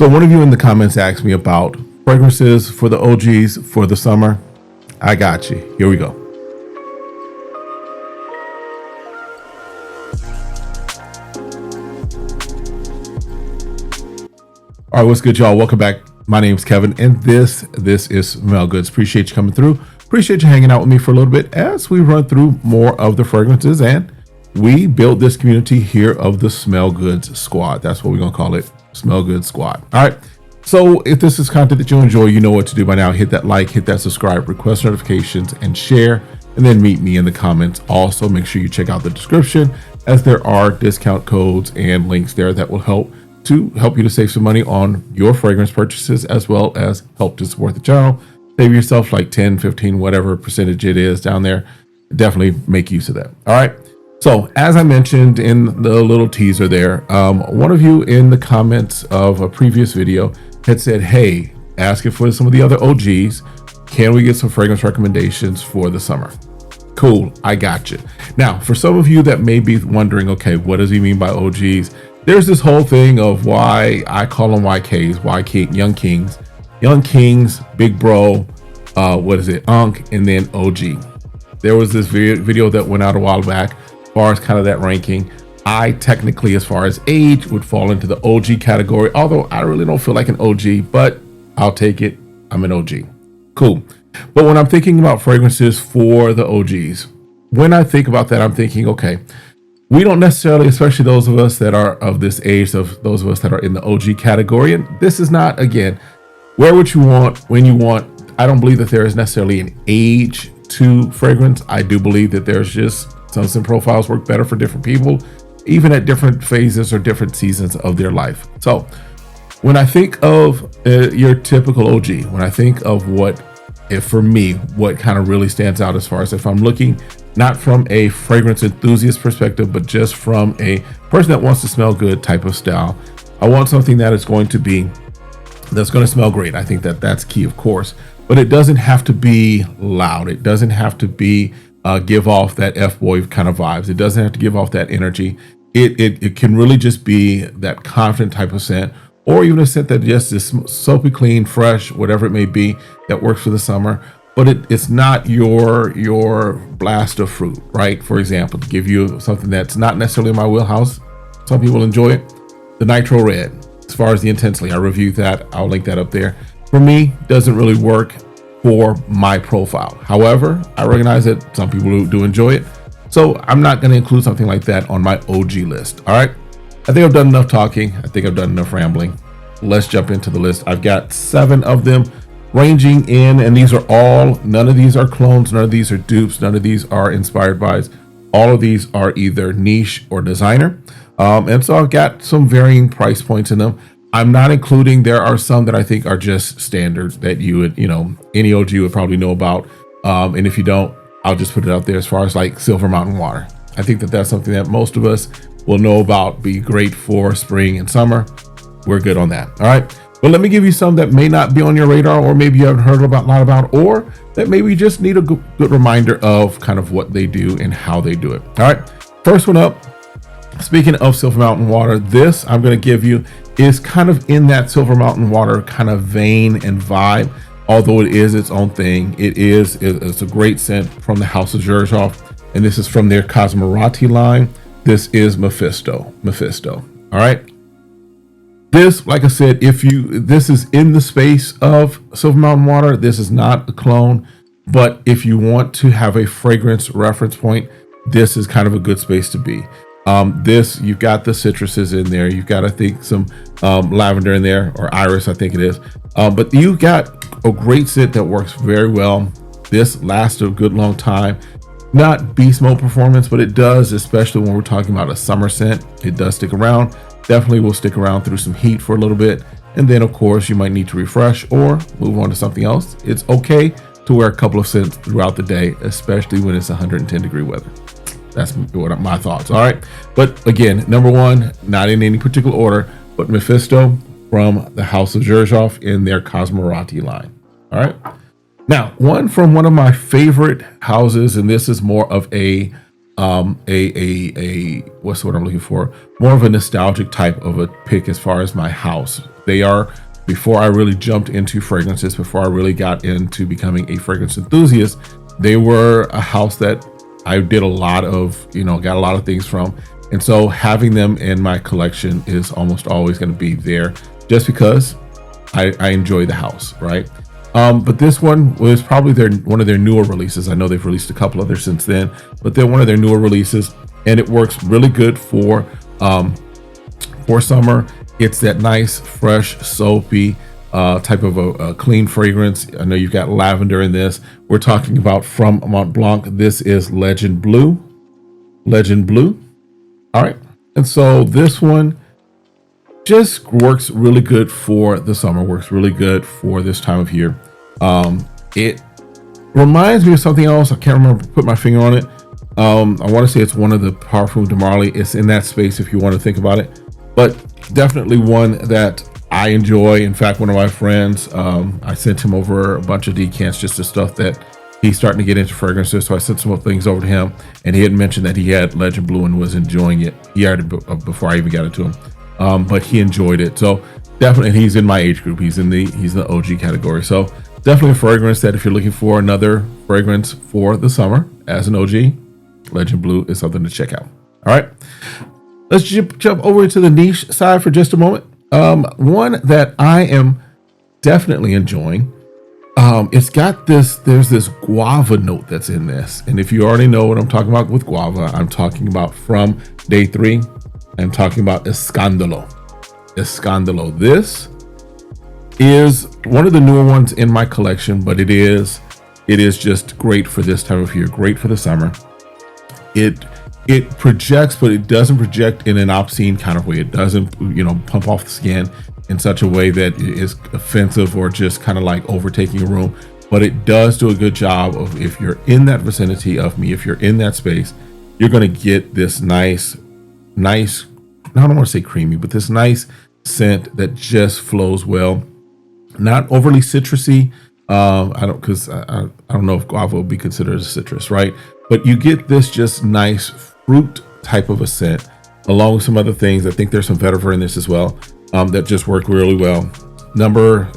So one of you in the comments asked me about fragrances for the OGs for the summer. I got you. Here we go. All right, what's good, y'all? Welcome back. My name's Kevin, and this is SmellGoodz. Appreciate you coming through. Appreciate you hanging out with me for a little bit as we run through more of the fragrances, and we build this community here of the SmellGoodz Squad. That's what we're gonna call it, SmellGoodz Squad. All right. So if this is content that you enjoy, you know what to do by now. Hit that like, hit that subscribe, request notifications, and share, and then meet me in the comments. Also, make sure you check out the description, as there are discount codes and links there that will help you to save some money on your fragrance purchases, as well as help to support the channel. Save yourself like 10, 15, whatever percentage it is down there. Definitely make use of that. All right. So as I mentioned in the little teaser there, one of you in the comments of a previous video had said, hey, asking for some of the other OGs, can we get some fragrance recommendations for the summer? Cool, I got you. Now, for some of you that may be wondering, okay, what does he mean by OGs? There's this whole thing of why I call them YKs, young kings, big bro, Unk, and then OG. There was this video that went out a while back as far as kind of that ranking. I technically, as far as age, would fall into the OG category, although I really don't feel like an OG, but I'll take it. I'm an OG. Cool. But when I'm thinking about fragrances for the OGs, when I think about that, I'm thinking, okay, we don't necessarily, especially those of us that are of this age, of those of us that are in the OG category, and this is not, again, wear what you want, when you want. I don't believe that there is necessarily an age to fragrance. I do believe that there's just some profiles work better for different people, even at different phases or different seasons of their life. So when I think of your typical OG, when I think of for me, what kind of really stands out as far as if I'm looking not from a fragrance enthusiast perspective, but just from a person that wants to smell good type of style, I want something that is going to smell great. I think that that's key, of course, but it doesn't have to be loud. It doesn't have to be give off that F-boy kind of vibes. It doesn't have to give off that energy. It can really just be that confident type of scent, or even a scent that just is soapy clean, fresh, whatever it may be, that works for the summer. But it's not your blast of fruit, right? For example, to give you something that's not necessarily in my wheelhouse, some people enjoy it, the Nitro Red. As far as the Intensely, I reviewed that. I'll link that up there. For me, doesn't really work for my profile. However, I recognize that some people do enjoy it, so I'm not going to include something like that on my OG list. All right, I think I've done enough talking. I think I've done enough rambling. Let's jump into the list. I've got 7 of them, ranging in, and these are all, none of these are clones, none of these are dupes, none of these are inspired bys. All of these are either niche or designer, and so I've got some varying price points in them. I'm not including, there are some that I think are just standard that you would, any OG would probably know about. And if you don't, I'll just put it out there as far as like Silver Mountain Water. I think that that's something that most of us will know about, be great for spring and summer. We're good on that. All right. But let me give you some that may not be on your radar, or maybe you haven't heard a lot about, or that maybe you just need a good reminder of kind of what they do and how they do it. All right. First one up, speaking of Silver Mountain Water, this I'm going to give you is kind of in that Silver Mountain Water kind of vein and vibe, although it is its own thing. It's a great scent from the House of Xerjoff, and this is from their Cosmorati line. This is Mephisto. All right. This, like I said, this is in the space of Silver Mountain Water. This is not a clone, but if you want to have a fragrance reference point, this is kind of a good space to be. You've got the citruses in there. You've got, I think, some lavender in there, or iris, I think it is. But you've got a great scent that works very well. This lasts a good long time. Not beast mode performance, but it does, especially when we're talking about a summer scent. It does stick around. Definitely will stick around through some heat for a little bit. And then, of course, you might need to refresh or move on to something else. It's okay to wear a couple of scents throughout the day, especially when it's 110-degree weather. That's what my thoughts. All right. But again, number 1, not in any particular order, but Mephisto from the House of Xerjoff in their Cosmorati line. All right. Now, one from one of my favorite houses, and this is more of a what's the word I'm looking for? More of a nostalgic type of a pick as far as my house. They are, before I really jumped into fragrances, before I really got into becoming a fragrance enthusiast, they were a house that I did a lot of, got a lot of things from. And so having them in my collection is almost always going to be there just because I enjoy the house, right? But this one was probably one of their newer releases. I know they've released a couple others since then, but they're one of their newer releases, and it works really good for summer. It's that nice, fresh, soapy type of a clean fragrance. I know you've got lavender in this. We're talking about from Mont Blanc. This is Legend Blue. Legend Blue. All right. And so this one just works really good for the summer, works really good for this time of year. It reminds me of something else. I can't remember, put my finger on it. I want to say it's one of the Parfum de Marly. It's in that space if you want to think about it, but definitely one that I enjoy. In fact, one of my friends, I sent him over a bunch of decants, just the stuff that he's starting to get into fragrances. So I sent some things over to him, and he had mentioned that he had Legend Blue and was enjoying it. He already, before I even got it to him. But he enjoyed it. So definitely, he's in my age group. He's in the OG category. So definitely a fragrance that if you're looking for another fragrance for the summer as an OG, Legend Blue is something to check out. All right, let's jump over to the niche side for just a moment. One that I am definitely enjoying. It's got there's this guava note that's in this. And if you already know what I'm talking about with guava, I'm talking about from Day 3. I'm talking about Escandelo. Escandelo. This is one of the newer ones in my collection, but it is just great for this time of year, great for the summer. It projects, but it doesn't project in an obscene kind of way. It doesn't, pump off the skin in such a way that is offensive or just kind of like overtaking a room. But it does do a good job of, if you're in that vicinity of me, if you're in that space, you're going to get this nice, I don't want to say creamy, but this nice scent that just flows well. Not overly citrusy. I don't know if guava would be considered a citrus, right? But you get this just nice fruit type of a scent, along with some other things. I think there's some vetiver in this as well, that just work really well. The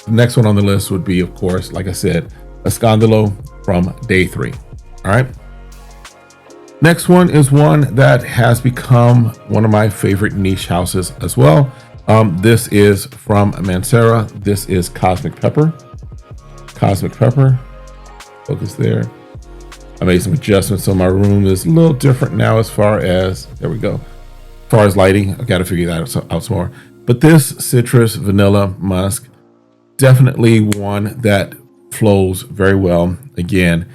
next one on the list would be, of course, like I said, Escandelo from Day 3. All right. Next one is one that has become one of my favorite niche houses as well. This is from Mancera. This is Cosmic Pepper. Cosmic Pepper. Focus there. I made some adjustments, so my room is a little different now as far as, there we go. As far as lighting, I've got to figure that out some more. But this citrus, vanilla, musk, definitely one that flows very well. Again,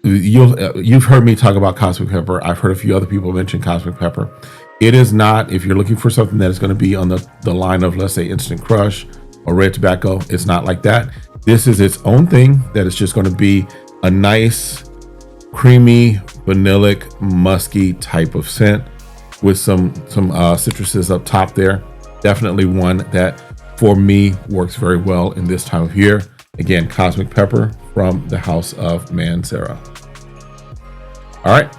you've heard me talk about Cosmic Pepper. I've heard a few other people mention Cosmic Pepper. It is not, if you're looking for something that is going to be on the line of, let's say, Instant Crush or Red Tobacco, it's not like that. This is its own thing that is just going to be a nice, creamy, vanillic, musky type of scent with some citruses up top there. Definitely one that, for me, works very well in this time of year. Again, Cosmic Pepper from the house of Mancera. All right,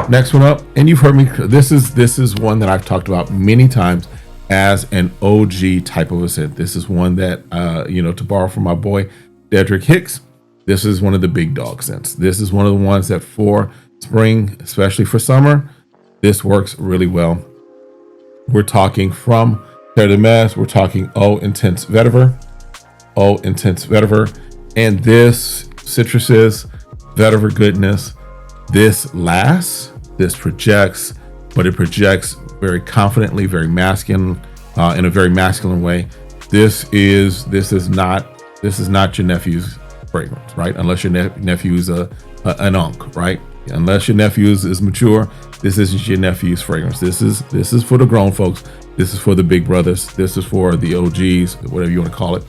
next one up, and you've heard me. This is one that I've talked about many times as an OG type of a scent. This is one that, to borrow from my boy Dedrick Hicks, this is one of the big dog scents. This is one of the ones that for spring, especially for summer, this works really well. We're talking from Terre de Mes. We're talking Intense Vetiver. Intense Vetiver. And this citruses, vetiver goodness, this lasts, this projects, but it projects very confidently, very masculine, in a very masculine way. This is not your nephew's fragrance, right? Unless your nephew is an unk, right? Unless your nephew is mature, this isn't your nephew's fragrance. This is for the grown folks. This is for the big brothers. This is for the OGs, whatever you want to call it.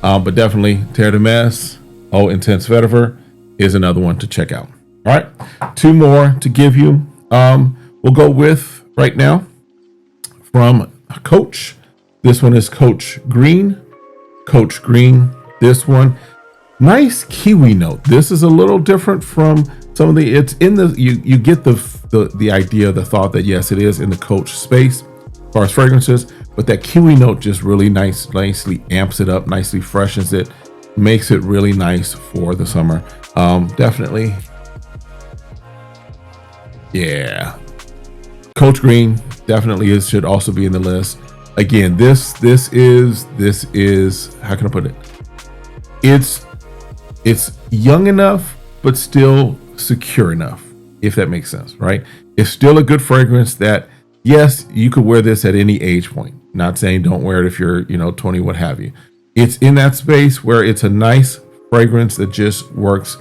But definitely Terre de Mes, Intense Vetiver is another one to check out. All right, two more to give you. We'll go with right now from Coach. This one is Coach Green. Coach Green. This one, nice kiwi note. This is a little different from some of the, it's in the, you get the idea, the thought that yes, it is in the Coach space as far as fragrances, but that kiwi note just really nicely amps it up, nicely freshens it, makes it really nice for the summer. Definitely. Yeah. Coach Green definitely should also be in the list. Again, this is, how can I put it? It's young enough, but still secure enough, if that makes sense, right? It's still a good fragrance that, yes, you could wear this at any age point. Not saying don't wear it if you're, 20, what have you. It's in that space where it's a nice fragrance that just works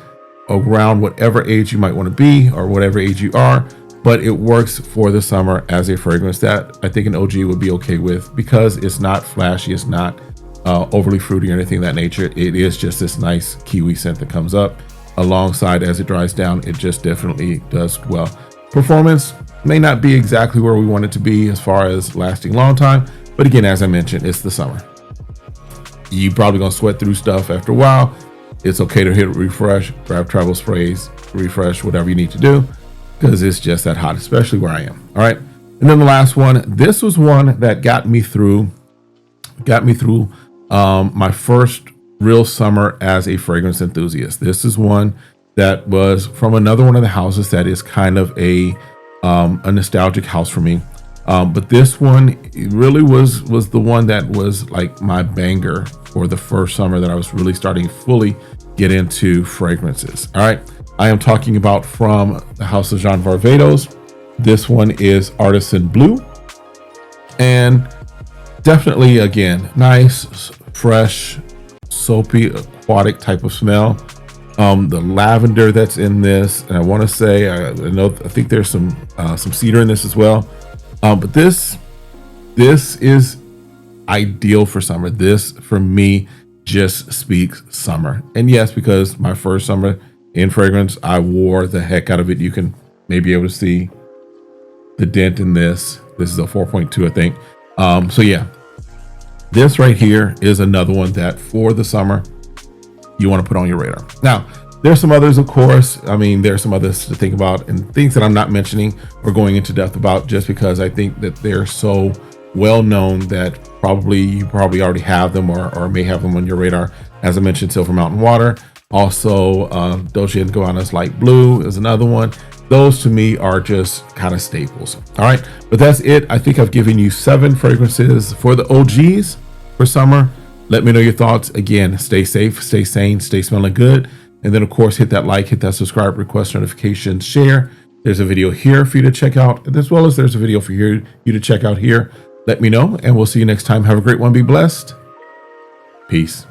around whatever age you might want to be or whatever age you are, but it works for the summer as a fragrance that I think an OG would be okay with, because it's not flashy, it's not overly fruity or anything of that nature. It is just this nice kiwi scent that comes up alongside as it dries down. It just definitely does well. Performance may not be exactly where we want it to be as far as lasting long time, but again, as I mentioned, it's the summer. You probably gonna sweat through stuff after a while. It's okay to hit refresh, grab travel sprays, refresh, whatever you need to do, because it's just that hot, especially where I am. All right. And then the last one, this was one that got me through my first real summer as a fragrance enthusiast. This is one that was from another one of the houses that is kind of a nostalgic house for me. But this one really was the one that was like my banger for the first summer that I was really starting to fully get into fragrances. All right. I am talking about from the house of Jean Varvatos. This one is Artisan Blue. And definitely, again, nice, fresh, soapy, aquatic type of smell. The lavender that's in this, and I want to say, I think there's some cedar in this as well. But this is ideal for summer. This, for me, just speaks summer. And yes, because my first summer in fragrance, I wore the heck out of it. You can maybe able to see the dent in this. This is a 4.2, I think. So yeah, this right here is another one that for the summer you want to put on your radar. Now, there's some others, of course. I mean, there's some others to think about and things that I'm not mentioning or going into depth about, just because I think that they're so well known that you probably already have them or may have them on your radar. As I mentioned, Silver Mountain Water. Also, Dolce & Gabbana's Light Blue is another one. Those to me are just kind of staples. All right, but that's it. I think I've given you 7 fragrances for the OGs for summer. Let me know your thoughts. Again, stay safe, stay sane, stay smelling good. And then, of course, hit that like, hit that subscribe, request notifications, share. There's a video here for you to check out, as well as there's a video for you to check out here. Let me know, and we'll see you next time. Have a great one. Be blessed. Peace.